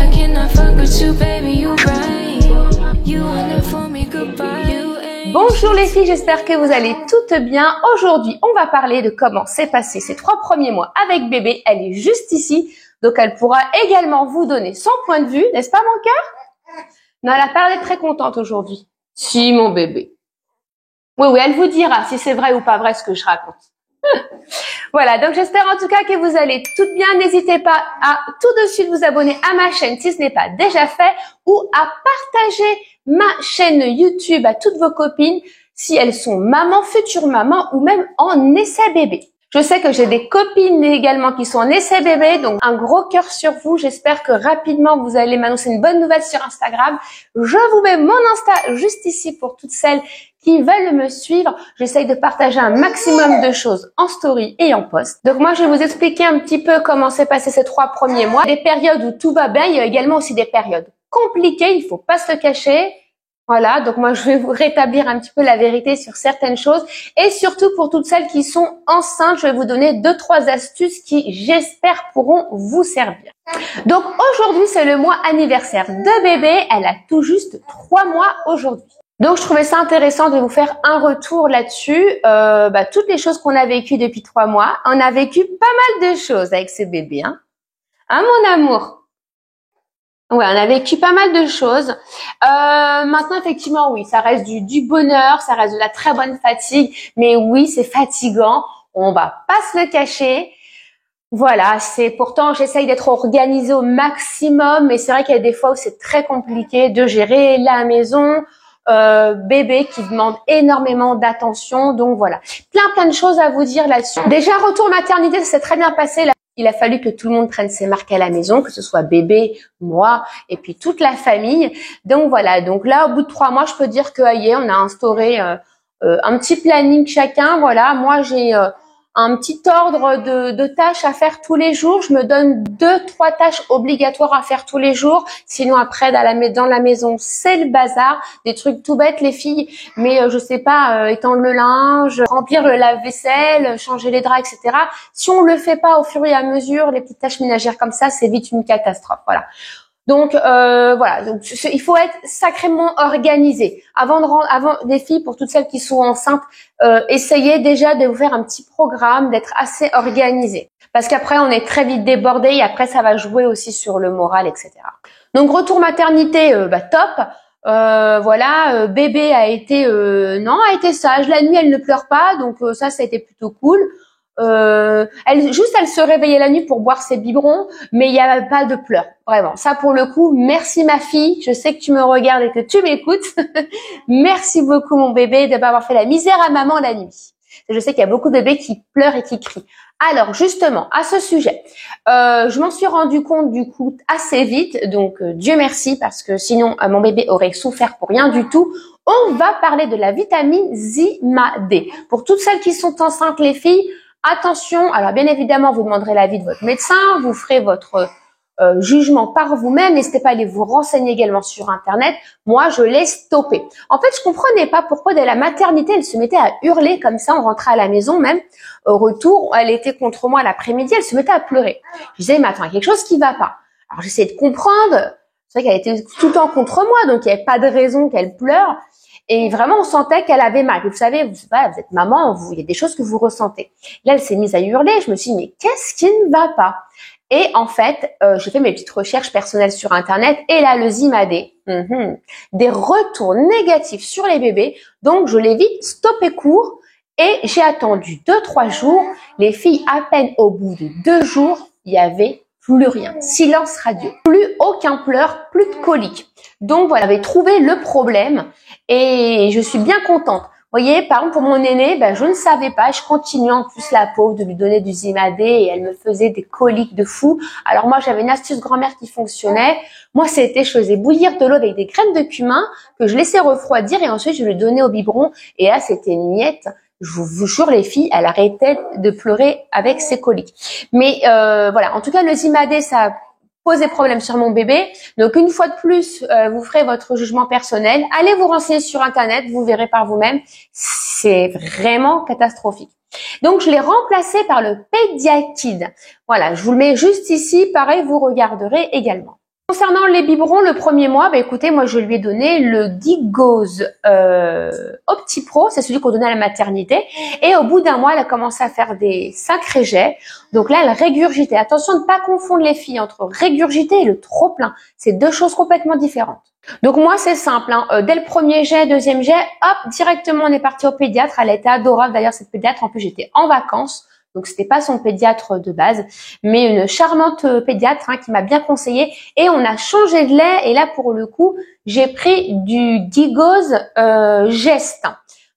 I cannot fuck with you, baby, you right. You wanna for me goodbye. Bonjour les filles, j'espère que vous allez toutes bien. Aujourd'hui, on va parler de comment s'est passé ces 3 premiers mois avec bébé. Elle est juste ici, donc elle pourra également vous donner son point de vue, n'est-ce pas mon cœur? Non, elle a pas l'air très contente aujourd'hui. Si, mon bébé. Oui, elle vous dira si c'est vrai ou pas vrai ce que je raconte. Voilà, donc j'espère en tout cas que vous allez toutes bien. N'hésitez pas à tout de suite vous abonner à ma chaîne si ce n'est pas déjà fait ou à partager ma chaîne YouTube à toutes vos copines si elles sont maman, future maman ou même en essai bébé. Je sais que j'ai des copines également qui sont en essai bébé, donc un gros cœur sur vous. J'espère que rapidement vous allez m'annoncer une bonne nouvelle sur Instagram. Je vous mets mon Insta juste ici pour toutes celles qui veulent me suivre. J'essaye de partager un maximum de choses en story et en post. Donc moi, je vais vous expliquer un petit peu comment s'est passé ces 3 premiers mois. Des périodes où tout va bien, il y a également aussi des périodes compliquées, il faut pas se le cacher. Voilà, donc moi je vais vous rétablir un petit peu la vérité sur certaines choses et surtout pour toutes celles qui sont enceintes, je vais vous donner 2-3 astuces qui, j'espère, pourront vous servir. Donc aujourd'hui, c'est le mois anniversaire de bébé, elle a tout juste 3 mois aujourd'hui. Donc je trouvais ça intéressant de vous faire un retour là-dessus, toutes les choses qu'on a vécues depuis 3 mois. On a vécu pas mal de choses avec ce bébé, hein mon amour? Ouais, on a vécu pas mal de choses. Maintenant, effectivement, oui, ça reste du bonheur, ça reste de la très bonne fatigue. Mais oui, c'est fatigant. On va pas se le cacher. Voilà, pourtant, j'essaye d'être organisée au maximum. Mais c'est vrai qu'il y a des fois où c'est très compliqué de gérer la maison, bébé qui demande énormément d'attention. Donc voilà, plein de choses à vous dire là-dessus. Déjà, retour maternité, ça s'est très bien passé là. Il a fallu que tout le monde prenne ses marques à la maison, que ce soit bébé, moi, et puis toute la famille. Donc voilà, donc là, au bout de 3 mois, je peux dire que on a instauré un petit planning chacun. Voilà, moi j'ai un petit ordre de tâches à faire tous les jours. Je me donne 2-3 tâches obligatoires à faire tous les jours. Sinon après, dans la maison, c'est le bazar. Des trucs tout bêtes, les filles. Mais je sais pas, étendre le linge, remplir le lave-vaisselle, changer les draps, etc. Si on le fait pas au fur et à mesure, les petites tâches ménagères comme ça, c'est vite une catastrophe. Voilà. Donc voilà, donc il faut être sacrément organisé. Avant des filles, pour toutes celles qui sont enceintes, essayez déjà de vous faire un petit programme, d'être assez organisé. Parce qu'après, on est très vite débordé et après, ça va jouer aussi sur le moral, etc. Donc retour maternité, top. Voilà, bébé a été sage. La nuit, elle ne pleure pas, donc ça a été plutôt cool. Elle se réveillait la nuit pour boire ses biberons, mais il n'y avait pas de pleurs, vraiment. Ça, pour le coup, merci ma fille. Je sais que tu me regardes et que tu m'écoutes. Merci beaucoup mon bébé de ne pas avoir fait la misère à maman la nuit. Je sais qu'il y a beaucoup de bébés qui pleurent et qui crient. Alors justement, à ce sujet, je m'en suis rendu compte du coup assez vite, donc Dieu merci, parce que sinon mon bébé aurait souffert pour rien du tout. On va parler de la vitamine Z-Ma-D. Pour toutes celles qui sont enceintes, les filles, attention, alors bien évidemment, vous demanderez l'avis de votre médecin, vous ferez votre jugement par vous-même. N'hésitez pas à aller vous renseigner également sur Internet. Moi, je l'ai stoppé. En fait, je comprenais pas pourquoi dès la maternité, elle se mettait à hurler comme ça. On rentrait à la maison même. Au retour, elle était contre moi l'après-midi, elle se mettait à pleurer. Je disais, mais attends, il y a quelque chose qui va pas. Alors, j'essayais de comprendre. C'est vrai qu'elle était tout le temps contre moi, donc il n'y avait pas de raison qu'elle pleure. Et vraiment, on sentait qu'elle avait mal. Vous savez, vous êtes maman, il y a des choses que vous ressentez. Là, elle s'est mise à hurler. Je me suis dit, mais qu'est-ce qui ne va pas? Et en fait, j'ai fait mes petites recherches personnelles sur Internet. Et là, le Z-Ma-D, des retours négatifs sur les bébés. Donc, je l'ai vite stoppé court. Et j'ai attendu 2-3 jours. Les filles, à peine au bout de 2 jours, il y avait plus rien. Silence radio. Plus aucun pleur, plus de coliques. Donc voilà, j'avais trouvé le problème et je suis bien contente. Vous voyez, par exemple, pour mon aînée, je ne savais pas. Je continuais en plus la pauvre de lui donner du Z-Ma-D et elle me faisait des coliques de fou. Alors moi, j'avais une astuce grand-mère qui fonctionnait. Moi, je faisais bouillir de l'eau avec des graines de cumin que je laissais refroidir et ensuite je lui donnais au biberon. Et là, c'était une miette. Je vous jure, les filles, elle arrêtait de pleurer avec ses coliques. Mais voilà, en tout cas, le Z-Ma-D, ça a posé problème sur mon bébé. Donc, une fois de plus, vous ferez votre jugement personnel. Allez vous renseigner sur Internet, vous verrez par vous-même. C'est vraiment catastrophique. Donc, je l'ai remplacé par le Pédiakid. Voilà, je vous le mets juste ici. Pareil, vous regarderez également. Concernant les biberons, le premier mois, bah écoutez, moi je lui ai donné le Gigose OptiPro, c'est celui qu'on donnait à la maternité. Et au bout d'un mois, elle a commencé à faire des sacrés jets. Donc là, elle régurgitait. Attention de ne pas confondre les filles entre régurgiter et le trop-plein. C'est deux choses complètement différentes. Donc moi, c'est simple. Dès le premier jet, deuxième jet, hop, directement on est parti au pédiatre. Elle était adorable d'ailleurs cette pédiatre. En plus, j'étais en vacances. Donc, c'était pas son pédiatre de base, mais une charmante pédiatre qui m'a bien conseillé. Et on a changé de lait. Et là, pour le coup, j'ai pris du Gigose Geste.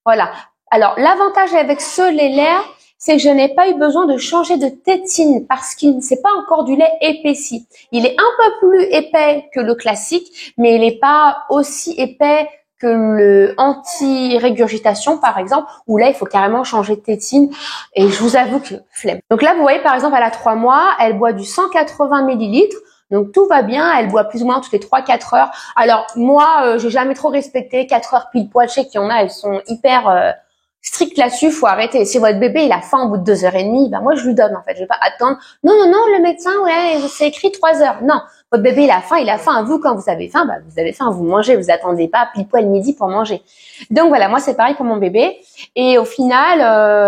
Voilà. Alors, l'avantage avec ce lait-là, c'est que je n'ai pas eu besoin de changer de tétine parce qu'il c'est pas encore du lait épaissi. Il est un peu plus épais que le classique, mais il n'est pas aussi épais que le anti-régurgitation, par exemple, où là, il faut carrément changer de tétine. Et je vous avoue que flemme. Donc là, vous voyez, par exemple, elle a 3 mois, elle boit du 180 millilitres. Donc tout va bien, elle boit plus ou moins toutes les 3-4 heures. Alors moi, j'ai jamais trop respecté 4 heures pile poil. Je sais qu'il y en a, elles sont hyper strictes là-dessus, faut arrêter. Si votre bébé il a faim au bout de 2h30, ben moi je lui donne en fait. Je vais pas attendre. Non, le médecin, ouais, c'est écrit 3 heures. Non. Votre bébé, il a faim. Vous, quand vous avez faim, bah, vous avez faim, vous mangez, vous attendez pas pile poil midi pour manger. Donc voilà, moi, c'est pareil pour mon bébé. Et au final,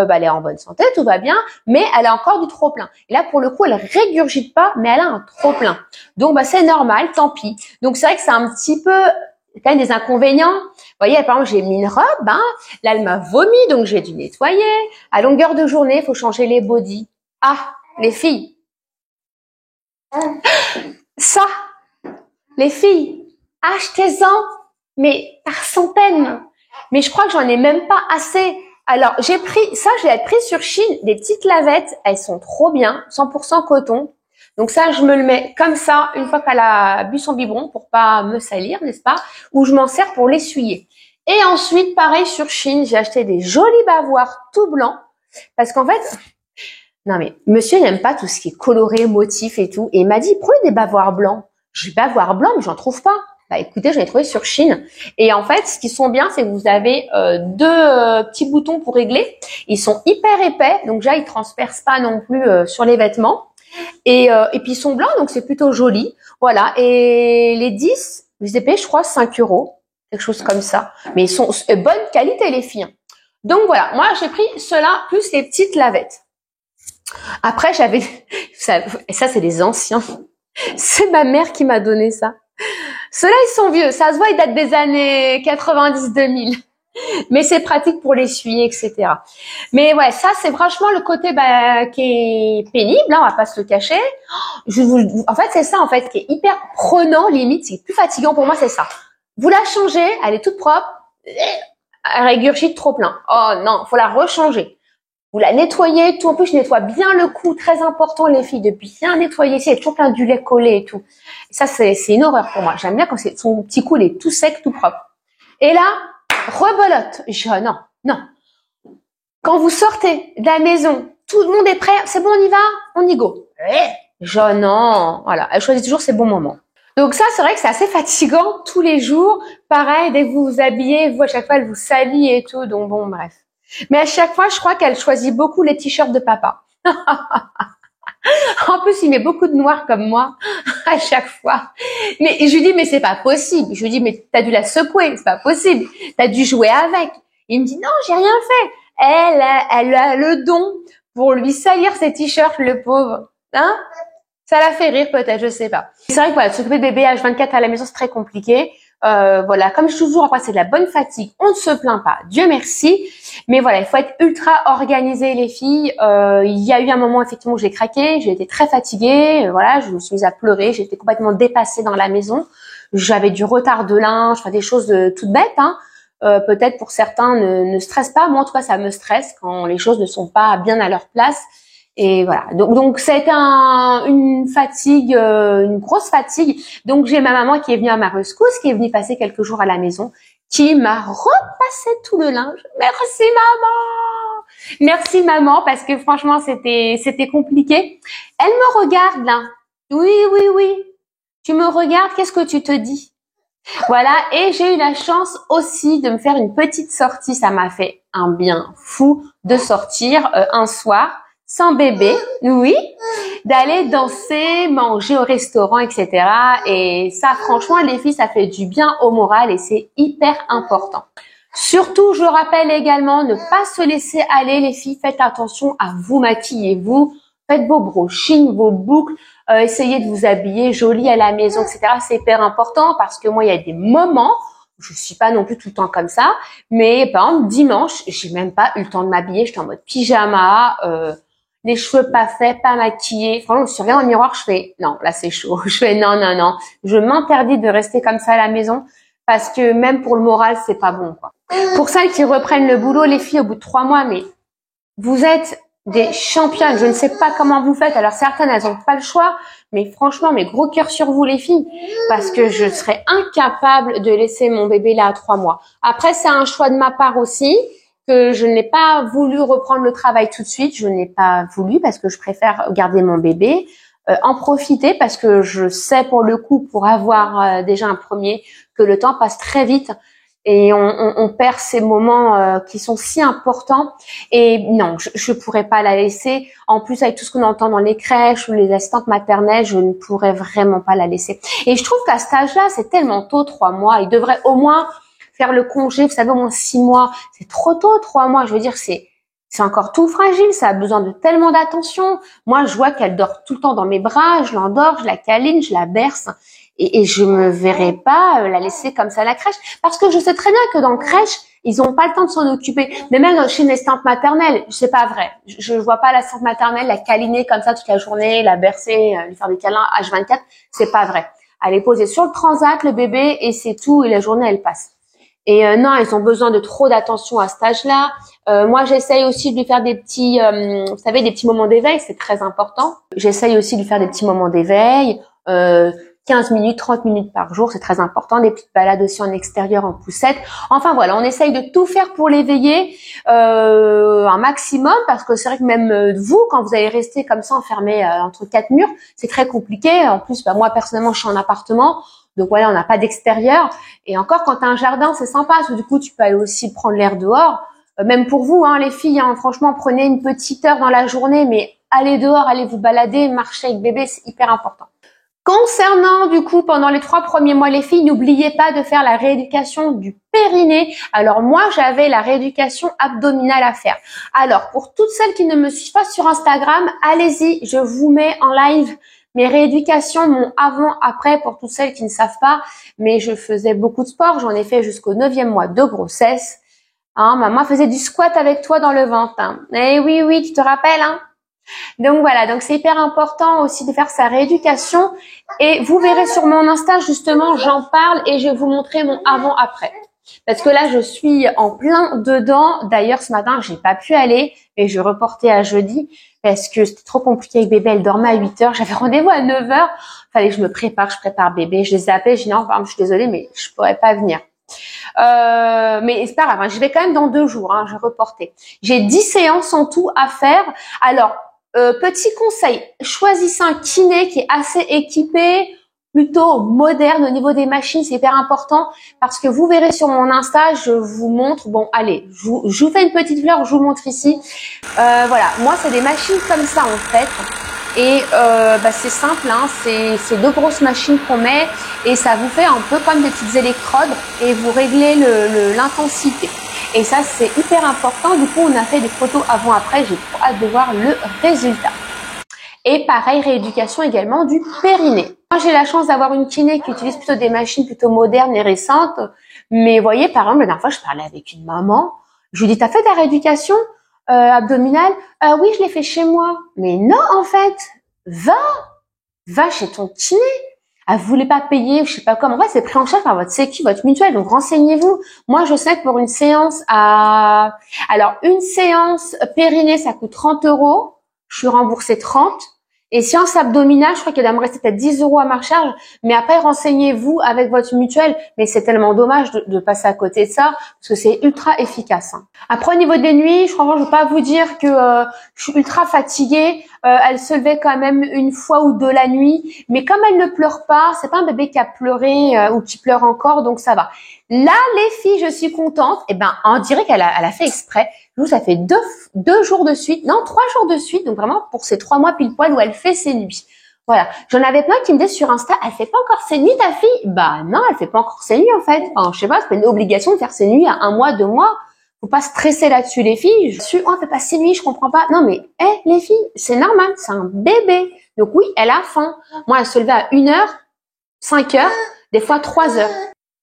bah, elle est en bonne santé, tout va bien, mais elle a encore du trop-plein. Et là, pour le coup, elle régurgite pas, mais elle a un trop-plein. Donc, bah, c'est normal, tant pis. Donc, c'est vrai que c'est un petit peu, quand même des inconvénients. Vous voyez, par exemple, j'ai mis une robe, là, elle m'a vomi, donc j'ai dû nettoyer. À longueur de journée, il faut changer les bodys. Ah, les filles. Ça, les filles, achetez-en, mais par centaines. Mais je crois que j'en ai même pas assez. Alors, j'ai pris, ça, je l'ai pris sur Chine, des petites lavettes. Elles sont trop bien, 100% coton. Donc ça, je me le mets comme ça, une fois qu'elle a bu son biberon, pour pas me salir, n'est-ce pas? Ou je m'en sers pour l'essuyer. Et ensuite, pareil, sur Chine, j'ai acheté des jolis bavoirs tout blancs. Parce qu'en fait, non mais monsieur il n'aime pas tout ce qui est coloré, motif et tout. Et il m'a dit, prenez des bavoirs blancs. Je dis bavoirs blancs, mais j'en trouve pas. Bah écoutez, j'en ai trouvé sur Chine. Et en fait, ce qui sont bien, c'est que vous avez deux petits boutons pour régler. Ils sont hyper épais, donc déjà ils transpercent pas non plus sur les vêtements. Et puis ils sont blancs, donc c'est plutôt joli. Voilà. Et les 10, je les ai payés, je crois, 5 €, quelque chose comme ça. Mais ils sont bonne qualité les filles. Donc voilà, moi j'ai pris ceux-là plus les petites lavettes. Après, j'avais ça, et ça c'est des anciens. C'est ma mère qui m'a donné ça. Ceux-là, ils sont vieux. Ça se voit, ils datent des années 90-2000. Mais c'est pratique pour l'essuyer, etc. Mais ouais, ça c'est franchement le côté qui est pénible, on va pas se le cacher. En fait, c'est ça en fait qui est hyper prenant, limite, c'est plus fatigant pour moi, c'est ça. Vous la changez, elle est toute propre, elle régurgite trop plein. Oh non, faut la rechanger. Vous la nettoyez, tout. En plus, je nettoie bien le cou, très important, les filles, de bien nettoyer. Il y a toujours plein du lait collé et tout. Et ça, c'est une horreur pour moi. J'aime bien quand son petit cou, il est tout sec, tout propre. Et là, rebelote. Je dis, oh, non. Quand vous sortez de la maison, tout le monde est prêt. C'est bon, on y va? On y go. Je dis, non. Voilà. Elle choisit toujours ses bons moments. Donc ça, c'est vrai que c'est assez fatigant tous les jours. Pareil, dès que vous vous habillez, vous, à chaque fois, elle vous salit et tout. Donc bon, bref. Mais à chaque fois, je crois qu'elle choisit beaucoup les t-shirts de papa. En plus, il met beaucoup de noir comme moi à chaque fois. Mais je lui dis, mais c'est pas possible. Je lui dis, mais t'as dû la secouer, c'est pas possible. T'as dû jouer avec. Il me dit, non, j'ai rien fait. Elle a le don pour lui salir ses t-shirts, le pauvre. Hein? Ça la fait rire peut-être, je sais pas. C'est vrai que voilà, s'occuper de bébé H24 à la maison, c'est très compliqué. Voilà, comme je dis toujours, après c'est de la bonne fatigue, on ne se plaint pas, Dieu merci. Mais voilà, il faut être ultra organisé les filles. Il y a eu un moment effectivement où j'ai craqué, j'ai été très fatiguée, voilà, je me suis mise à pleurer, j'étais complètement dépassée dans la maison. J'avais du retard de linge, enfin des choses toutes bêtes. Peut-être pour certains ne stressent pas, moi en tout cas ça me stresse quand les choses ne sont pas bien à leur place. Et voilà, donc ça a été une fatigue, une grosse fatigue. Donc j'ai ma maman qui est venue à ma rescousse, qui est venue passer quelques jours à la maison, qui m'a repassé tout le linge. Merci maman, parce que franchement c'était compliqué. Elle me regarde là. Oui. Tu me regardes, qu'est-ce que tu te dis? Voilà, et j'ai eu la chance aussi de me faire une petite sortie. Ça m'a fait un bien fou de sortir un soir. sans bébé, oui, d'aller danser, manger au restaurant, etc. Et ça, franchement, les filles, ça fait du bien au moral et c'est hyper important. Surtout, je rappelle également, ne pas se laisser aller, les filles. Faites attention à vous maquiller, vous. Faites vos brushings, vos boucles. Essayez de vous habiller jolie à la maison, etc. C'est hyper important parce que moi, il y a des moments, je suis pas non plus tout le temps comme ça, mais par exemple, dimanche, j'ai même pas eu le temps de m'habiller. J'étais en mode pyjama, les cheveux pas faits, pas maquillés. Franchement, je regarde dans le miroir, je fais non, là c'est chaud. Je fais non, non, non. Je m'interdis de rester comme ça à la maison parce que même pour le moral, c'est pas bon, quoi. Pour celles qui reprennent le boulot, les filles, au bout de 3 mois, mais vous êtes des championnes. Je ne sais pas comment vous faites. Alors certaines, elles n'ont pas le choix, mais franchement, mes gros cœurs sur vous, les filles, parce que je serais incapable de laisser mon bébé là à 3 mois. Après, c'est un choix de ma part aussi, que je n'ai pas voulu reprendre le travail tout de suite. Je n'ai pas voulu parce que je préfère garder mon bébé, en profiter parce que je sais pour le coup, pour avoir déjà un premier, que le temps passe très vite. Et on perd ces moments qui sont si importants. Et non, je pourrais pas la laisser. En plus, avec tout ce qu'on entend dans les crèches ou les assistantes maternelles, je ne pourrais vraiment pas la laisser. Et je trouve qu'à cet âge-là, c'est tellement tôt, 3 mois. Il devrait au moins faire le congé, vous savez, au moins 6 mois. C'est trop tôt, 3 mois. Je veux dire, c'est encore tout fragile. Ça a besoin de tellement d'attention. Moi, je vois qu'elle dort tout le temps dans mes bras. Je l'endors, je la câline, je la berce. Et je me verrais pas la laisser comme ça à la crèche parce que je sais très bien que dans la crèche, ils ont pas le temps de s'en occuper. Mais même chez une assistante maternelle, c'est pas vrai. Je vois pas l'assistante maternelle la câliner comme ça toute la journée, la bercer, lui faire des câlins H24. C'est pas vrai. Elle est posée sur le transat, le bébé, et c'est tout. Et la journée, elle passe. Et non, ils ont besoin de trop d'attention à cet âge-là. Moi, j'essaye aussi de lui faire des petits, vous savez, des petits moments d'éveil. C'est très important. J'essaye aussi de lui faire des petits moments d'éveil. 15 minutes, 30 minutes par jour, c'est très important. Des petites balades aussi en extérieur, en poussette. Enfin voilà, on essaye de tout faire pour l'éveiller un maximum parce que c'est vrai que même vous, quand vous allez rester comme ça enfermé entre 4 murs, c'est très compliqué. En plus, moi personnellement, je suis en appartement, donc voilà, on n'a pas d'extérieur. Et encore, quand tu as un jardin, c'est sympa parce que du coup, tu peux aller aussi prendre l'air dehors. Même pour vous, hein, les filles, hein, franchement, prenez une petite heure dans la journée, mais allez dehors, allez vous balader, marcher avec bébé, c'est hyper important. Concernant du coup pendant les 3 premiers mois les filles, n'oubliez pas de faire la rééducation du périnée. Alors moi j'avais la rééducation abdominale à faire. Alors pour toutes celles qui ne me suivent pas sur Instagram, allez-y, je vous mets en live mes rééducations, mon avant-après pour toutes celles qui ne savent pas. Mais je faisais beaucoup de sport, j'en ai fait jusqu'au 9e mois de grossesse. Hein, maman faisait du squat avec toi dans le ventre. Hein. Eh oui, oui, tu te rappelles hein. Donc voilà, donc c'est hyper important aussi de faire sa rééducation et vous verrez sur mon Insta justement, j'en parle et je vais vous montrer mon avant-après. Parce que là, je suis en plein dedans. D'ailleurs, ce matin, j'ai pas pu aller et je reportais à jeudi parce que c'était trop compliqué avec bébé. Elle dormait à 8h. J'avais rendez-vous à 9h. Fallait que je prépare bébé. Je les ai appelés. J'ai dit non, pardon, je suis désolée, mais je pourrais pas venir. Mais c'est pas grave. Hein, je vais quand même dans 2 jours. Hein, je reportais. J'ai 10 séances en tout à faire. Alors, petit conseil, choisissez un kiné qui est assez équipé, plutôt moderne au niveau des machines, c'est hyper important parce que vous verrez sur mon Insta, je vous montre, bon allez, je vous fais une petite fleur, je vous montre ici. Voilà, moi c'est des machines comme ça en fait. Et c'est simple, hein, c'est 2 grosses machines qu'on met et ça vous fait un peu comme des petites électrodes et vous réglez l'intensité. Et ça, c'est hyper important. Du coup, on a fait des photos avant-après. J'ai trop hâte de voir le résultat. Et pareil, rééducation également du périnée. Moi, j'ai la chance d'avoir une kiné qui utilise plutôt des machines plutôt modernes et récentes. Mais vous voyez, par exemple, la dernière fois, je parlais avec une maman. Je lui dis, t'as fait ta rééducation abdominale? Oui, je l'ai fait chez moi. Mais non, en fait, va chez ton kiné. Ah, vous voulez pas payer, je sais pas comment. En fait, c'est pris en charge par votre sécu, votre mutuelle. Donc, renseignez-vous. Moi, je sais que pour une séance une séance périnée, ça coûte 30 €. Je suis remboursée 30. Et séance abdominale, je crois qu'il doit me rester peut-être 10 € à ma charge. Mais après, renseignez-vous avec votre mutuelle. Mais c'est tellement dommage de passer à côté de ça parce que c'est ultra efficace. Hein. Après, au niveau des nuits, je ne vais pas vous dire que je suis ultra fatiguée. Elle se levait quand même 1 fois ou 2 la nuit. Mais comme elle ne pleure pas, c'est pas un bébé qui a pleuré ou qui pleure encore, donc ça va. Là, les filles, je suis contente. Eh ben, on dirait qu'elle a fait exprès. Nous, ça fait deux jours de suite, non, 3 jours de suite. Donc vraiment pour ces 3 mois pile poil où elle fait ses nuits. Voilà. J'en avais plein qui me disaient sur Insta, elle fait pas encore ses nuits, ta fille? Bah non, elle fait pas encore ses nuits en fait. Enfin, je sais pas, c'est pas une obligation de faire ses nuits à 1 mois, 2 mois. Faut pas stresser là-dessus, les filles. Je suis, oh, elle fait pas ses nuits, je comprends pas. Non, mais, les filles, c'est normal, c'est un bébé. Donc oui, elle a faim. Moi, elle se levait à 1h, 5h, des fois 3h.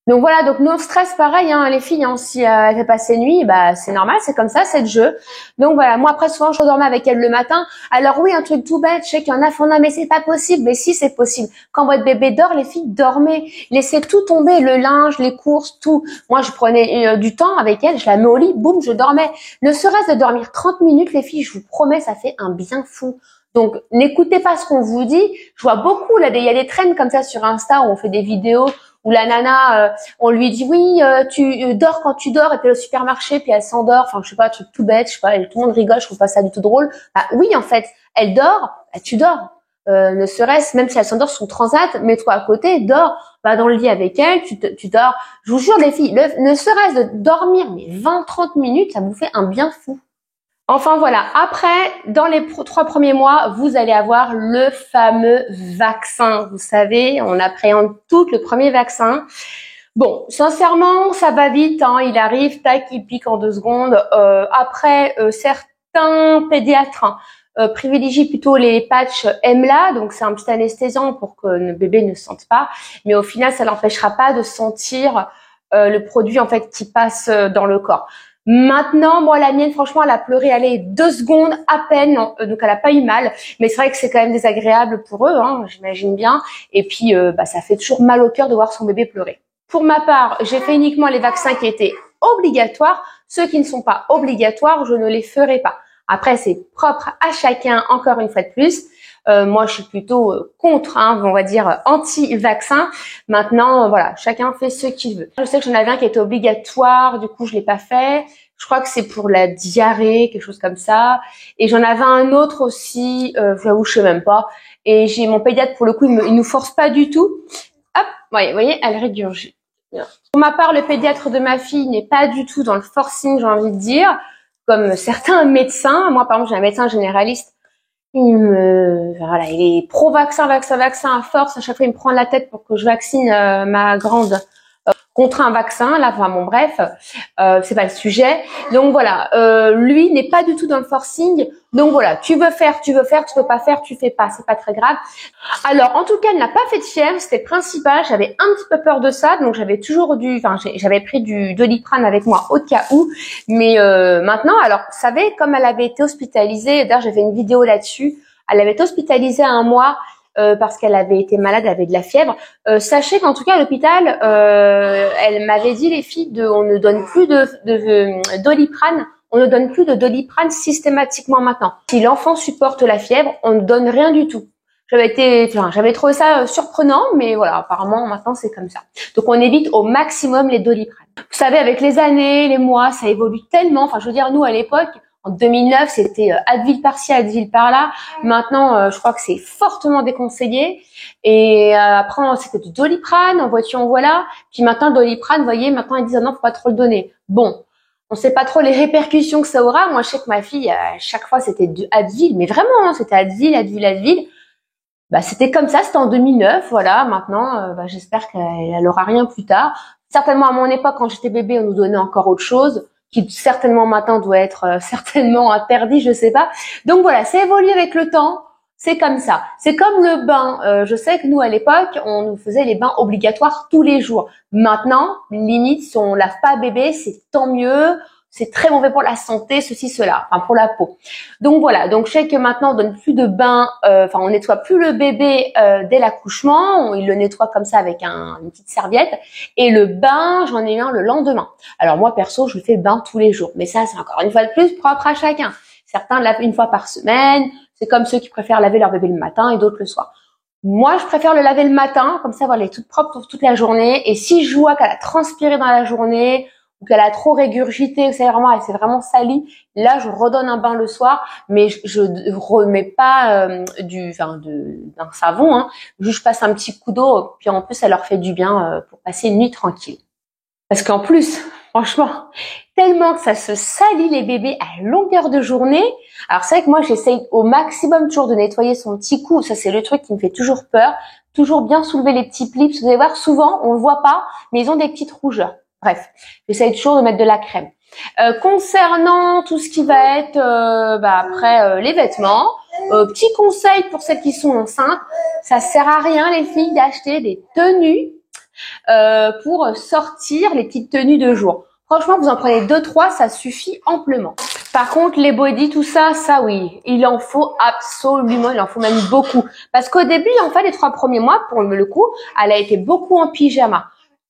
Donc voilà, donc non stress pareil, hein, les filles, hein, si elle fait pas ses nuits, bah c'est normal, c'est comme ça, c'est le jeu. Donc voilà, moi après souvent je dormais avec elle le matin. Alors oui, un truc tout bête, je sais qu'il y en a font non mais c'est pas possible, mais si c'est possible. Quand votre bébé dort, les filles dormez, laissez tout tomber, le linge, les courses, tout. Moi je prenais du temps avec elle, je la mets au lit, boum, je dormais. Ne serait-ce de dormir 30 minutes, les filles, je vous promets, ça fait un bien fou. Donc, n'écoutez pas ce qu'on vous dit. Je vois beaucoup, là, il y a des trends comme ça sur Insta où on fait des vidéos où la nana, on lui dit oui, tu dors quand tu dors, et puis au supermarché, puis elle s'endort. Enfin, je sais pas, un truc tout bête, je sais pas, tout le monde rigole, je trouve pas ça du tout drôle. Bah oui, en fait, elle dort, bah, tu dors. Ne serait-ce, même si elle s'endort sur son transat, mets-toi à côté, dors, va dans le lit avec elle, tu dors. Je vous jure, les filles, ne serait-ce de dormir, mais 20-30 minutes, ça vous fait un bien fou. Enfin voilà, après, dans les 3 premiers mois, vous allez avoir le fameux vaccin. Vous savez, on appréhende tout le premier vaccin. Bon, sincèrement, ça va vite, hein, il arrive, tac, il pique en 2 secondes. Après, certains pédiatres privilégient plutôt les patchs EMLA, donc c'est un petit anesthésiant pour que le bébé ne sente pas. Mais au final, ça l'empêchera pas de sentir le produit en fait qui passe dans le corps. Maintenant, moi, la mienne, franchement, elle a pleuré, allez, 2 secondes à peine, donc elle a pas eu mal. Mais c'est vrai que c'est quand même désagréable pour eux, hein, j'imagine bien. Et puis, ça fait toujours mal au cœur de voir son bébé pleurer. Pour ma part, j'ai fait uniquement les vaccins qui étaient obligatoires. Ceux qui ne sont pas obligatoires, je ne les ferai pas. Après, c'est propre à chacun, encore une fois de plus. Moi, je suis plutôt contre, hein, on va dire anti-vaccin. Maintenant, voilà, chacun fait ce qu'il veut. Je sais que j'en avais un qui était obligatoire, du coup, je l'ai pas fait. Je crois que c'est pour la diarrhée, quelque chose comme ça. Et j'en avais un autre aussi, j'avoue, je sais même pas. Et j'ai mon pédiatre, pour le coup, il nous force pas du tout. Hop, vous voyez, elle régurgite. Bien. Pour ma part, le pédiatre de ma fille n'est pas du tout dans le forcing, j'ai envie de dire, comme certains médecins. Moi, par exemple, j'ai un médecin généraliste. Voilà, il est pro-vaccin, vaccin à force. À chaque fois, il me prend la tête pour que je vaccine ma grande contre un vaccin. Là, enfin bon, bref, c'est pas le sujet. Donc voilà, lui n'est pas du tout dans le forcing. Donc voilà, tu veux faire, tu veux pas faire, tu fais pas. C'est pas très grave. Alors, en tout cas, elle n'a pas fait de fièvre, c'était le principal. J'avais un petit peu peur de ça, donc j'avais pris du Doliprane avec moi au cas où. Mais maintenant, alors, vous savez, comme elle avait été hospitalisée, d'ailleurs, j'ai fait une vidéo là-dessus. Elle avait été hospitalisée 1 mois parce qu'elle avait été malade, elle avait de la fièvre. Sachez qu'en tout cas, à l'hôpital, elle m'avait dit, les filles, on ne donne plus de Doliprane. On ne donne plus de Doliprane systématiquement maintenant. Si l'enfant supporte la fièvre, on ne donne rien du tout. J'avais trouvé ça surprenant, mais voilà, apparemment maintenant c'est comme ça. Donc on évite au maximum les Doliprane. Vous savez, avec les années, les mois, ça évolue tellement. Enfin, je veux dire, nous à l'époque, en 2009, c'était Advil par-ci, Advil par-là. Maintenant, je crois que c'est fortement déconseillé. Et après, c'était du Doliprane, en voiture, voilà. Puis maintenant, le Doliprane, vous voyez, maintenant ils disent ah non, faut pas trop le donner. Bon. On sait pas trop les répercussions que ça aura. Moi, je sais que ma fille, à chaque fois, c'était du Advil, mais vraiment, hein, c'était Advil. Bah, c'était comme ça, c'était en 2009, voilà. Maintenant, j'espère qu'elle aura rien plus tard. Certainement, à mon époque, quand j'étais bébé, on nous donnait encore autre chose, qui certainement maintenant doit être certainement interdit, je sais pas. Donc voilà, c'est évolué avec le temps. C'est comme ça. C'est comme le bain. Je sais que nous, à l'époque, on nous faisait les bains obligatoires tous les jours. Maintenant, limite, si on lave pas bébé, c'est tant mieux. C'est très mauvais pour la santé, ceci, cela, enfin pour la peau. Donc voilà, donc je sais que maintenant on donne plus de bain, on nettoie plus le bébé dès l'accouchement, il le nettoie comme ça avec une petite serviette. Et le bain, j'en ai eu un le lendemain. Alors moi perso, je fais le bain tous les jours, mais ça c'est encore une fois de plus propre à chacun. Certains lavent 1 fois par semaine, c'est comme ceux qui préfèrent laver leur bébé le matin et d'autres le soir. Moi, je préfère le laver le matin, comme ça, voilà, elle est toute propre pour toute la journée. Et si je vois qu'elle a transpiré dans la journée, ou qu'elle a trop régurgité, elle s'est vraiment salie, là, je redonne un bain le soir, mais je remets pas d'un savon, hein. Juste je passe un petit coup d'eau, puis en plus, ça leur fait du bien pour passer une nuit tranquille. Parce qu'en plus, franchement, tellement que ça se salit les bébés à longueur de journée. Alors c'est vrai que moi j'essaye au maximum toujours de nettoyer son petit cou. Ça c'est le truc qui me fait toujours peur. Toujours bien soulever les petits plis. Vous allez voir, souvent on le voit pas, mais ils ont des petites rougeurs. Bref, j'essaye toujours de mettre de la crème. Concernant tout ce qui va être après les vêtements, petit conseil pour celles qui sont enceintes, ça sert à rien les filles d'acheter des tenues pour sortir, les petites tenues de jour. Franchement, vous en prenez 2-3, ça suffit amplement. Par contre, les bodys, tout ça, ça oui, il en faut absolument, il en faut même beaucoup. Parce qu'au début, en fait, les 3 premiers mois, pour le coup, elle a été beaucoup en pyjama.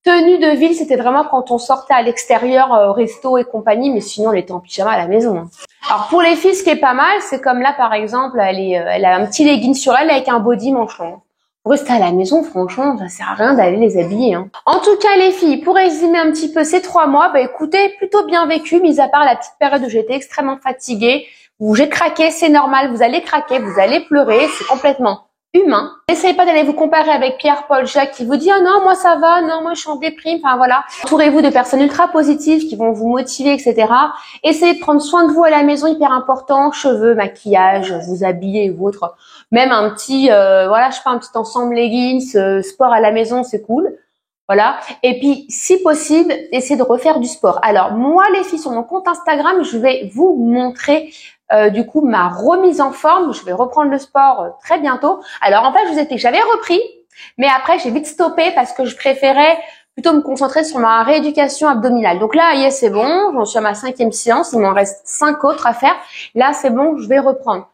Tenue de ville, c'était vraiment quand on sortait à l'extérieur, resto et compagnie, mais sinon, elle était en pyjama à la maison. Alors pour les filles, ce qui est pas mal, c'est comme là, par exemple, elle a un petit legging sur elle avec un body manche long. Pour rester à la maison, franchement, ça sert à rien d'aller les habiller. En tout cas, les filles, pour résumer un petit peu ces 3 mois, écoutez, plutôt bien vécu, mis à part la petite période où j'étais extrêmement fatiguée, où j'ai craqué, c'est normal, vous allez craquer, vous allez pleurer, c'est complètement humain. N'essayez pas d'aller vous comparer avec Pierre, Paul, Jacques qui vous dit « Ah non, moi ça va, non, moi je suis en déprime », enfin voilà. Entourez-vous de personnes ultra positives qui vont vous motiver, etc. Essayez de prendre soin de vous à la maison, hyper important, cheveux, maquillage, vous habiller ou autre. Même un petit, je sais pas, un petit ensemble leggings, sport à la maison, c'est cool. Voilà. Et puis, si possible, essayez de refaire du sport. Alors, moi, les filles, sur mon compte Instagram, je vais vous montrer du coup ma remise en forme. Je vais reprendre le sport très bientôt. Alors, en fait, j'avais repris, mais après, j'ai vite stoppé parce que je préférais plutôt me concentrer sur ma rééducation abdominale. Donc là, yes, c'est bon. J'en suis à ma 5e séance. Il m'en reste 5 autres à faire. Là, c'est bon. Je vais reprendre.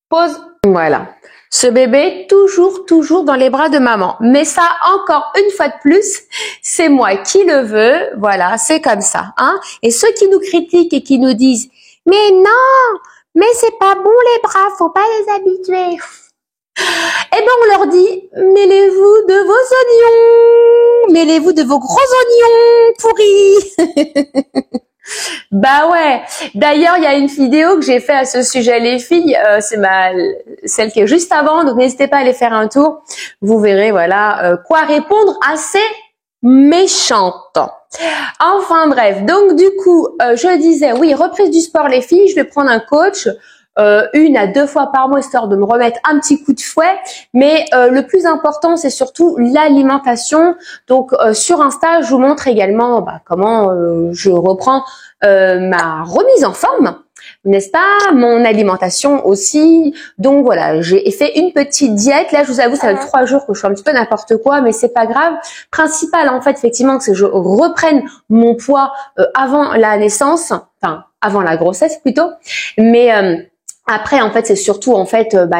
Pause. Voilà. Ce bébé, toujours dans les bras de maman. Mais ça, encore une fois de plus, c'est moi qui le veux. Voilà, c'est comme ça. Et ceux qui nous critiquent et qui nous disent « Mais non, mais c'est pas bon les bras, faut pas les habituer. » Eh ben, on leur dit « Mêlez-vous de vos oignons, mêlez-vous de vos gros oignons pourris. » Bah ouais. D'ailleurs, il y a une vidéo que j'ai fait à ce sujet, les filles. C'est celle qui est juste avant, donc n'hésitez pas à aller faire un tour. Vous verrez, voilà, quoi répondre à ces méchantes. Enfin bref, donc du coup, je disais, oui, reprise du sport, les filles. Je vais prendre un coach. 1 à 2 fois par mois, histoire de me remettre un petit coup de fouet. Mais le plus important, c'est surtout l'alimentation. Donc sur Insta, je vous montre également comment je reprends ma remise en forme, n'est-ce pas, mon alimentation aussi. Donc voilà, j'ai fait une petite diète. Là, je vous avoue, ça fait 3 jours que je fais un petit peu n'importe quoi, mais c'est pas grave. Principal, en fait, effectivement, c'est que je reprenne mon poids avant la naissance, enfin avant la grossesse plutôt. Mais après, en fait, c'est surtout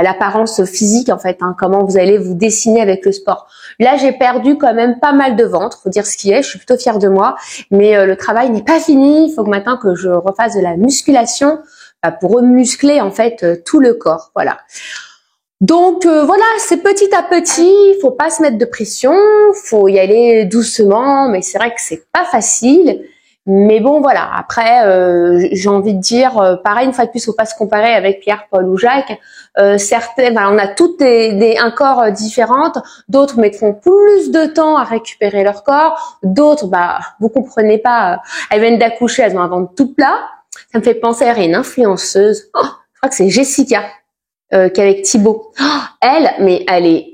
l'apparence physique, en fait, comment vous allez vous dessiner avec le sport. Là, j'ai perdu quand même pas mal de ventre, faut dire ce qui est. Je suis plutôt fière de moi, mais le travail n'est pas fini. Il faut que maintenant que je refasse de la musculation pour remuscler en fait tout le corps. Voilà. Donc voilà, c'est petit à petit. Il faut pas se mettre de pression, faut y aller doucement, mais c'est vrai que c'est pas facile. Mais bon, voilà. Après, j'ai envie de dire, pareil, une fois de plus, faut pas se comparer avec Pierre, Paul ou Jacques. Certaines, on a toutes un corps différentes. D'autres mettront plus de temps à récupérer leur corps. D'autres, vous comprenez pas, elles viennent d'accoucher, elles ont un ventre tout plat. Ça me fait penser à une influenceuse. Je crois que c'est Jessica, qui est avec Thibaut. Elle est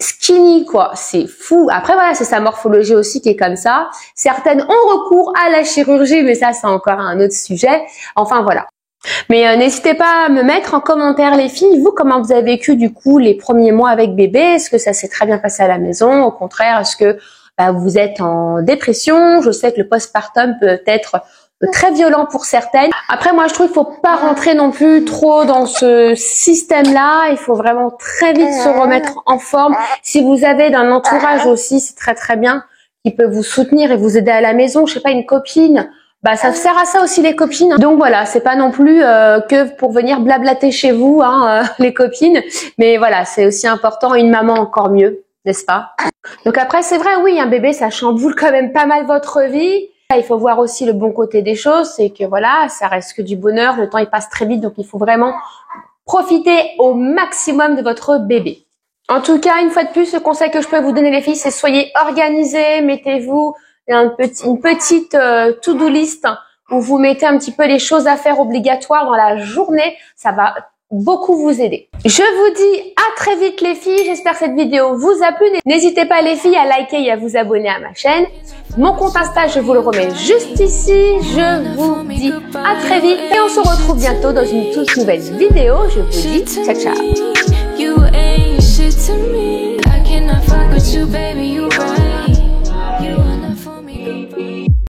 skinny, quoi, c'est fou. Après voilà, c'est sa morphologie aussi qui est comme ça. Certaines ont recours à la chirurgie, mais ça c'est encore un autre sujet. Enfin voilà. Mais n'hésitez pas à me mettre en commentaire, les filles, vous, comment vous avez vécu du coup les premiers mois avec bébé. Est-ce que ça s'est très bien passé à la maison? Au contraire, est-ce que vous êtes en dépression? Je sais que le postpartum peut être très violent pour certaines. Après, moi, je trouve qu'il faut pas rentrer non plus trop dans ce système-là. Il faut vraiment très vite se remettre en forme. Si vous avez d'un entourage aussi, c'est très très bien, qui peut vous soutenir et vous aider à la maison. Je sais pas, une copine. Ça sert à ça aussi les copines. Donc voilà, c'est pas non plus que pour venir blablater chez vous, les copines. Mais voilà, c'est aussi important. Une maman encore mieux, n'est-ce pas? Donc après, c'est vrai, oui, un bébé, ça chamboule quand même pas mal votre vie. Il faut voir aussi le bon côté des choses, c'est que voilà, ça reste que du bonheur, le temps il passe très vite, donc il faut vraiment profiter au maximum de votre bébé. En tout cas, une fois de plus, le conseil que je peux vous donner les filles, c'est soyez organisées, mettez-vous une petite to-do list où vous mettez un petit peu les choses à faire obligatoires dans la journée. Ça va beaucoup vous aider. Je vous dis à très vite les filles. J'espère que cette vidéo vous a plu. N'hésitez pas les filles à liker et à vous abonner à ma chaîne. Mon compte Insta, je vous le remets juste ici. Je vous dis à très vite et on se retrouve bientôt dans une toute nouvelle vidéo. Je vous dis ciao ciao.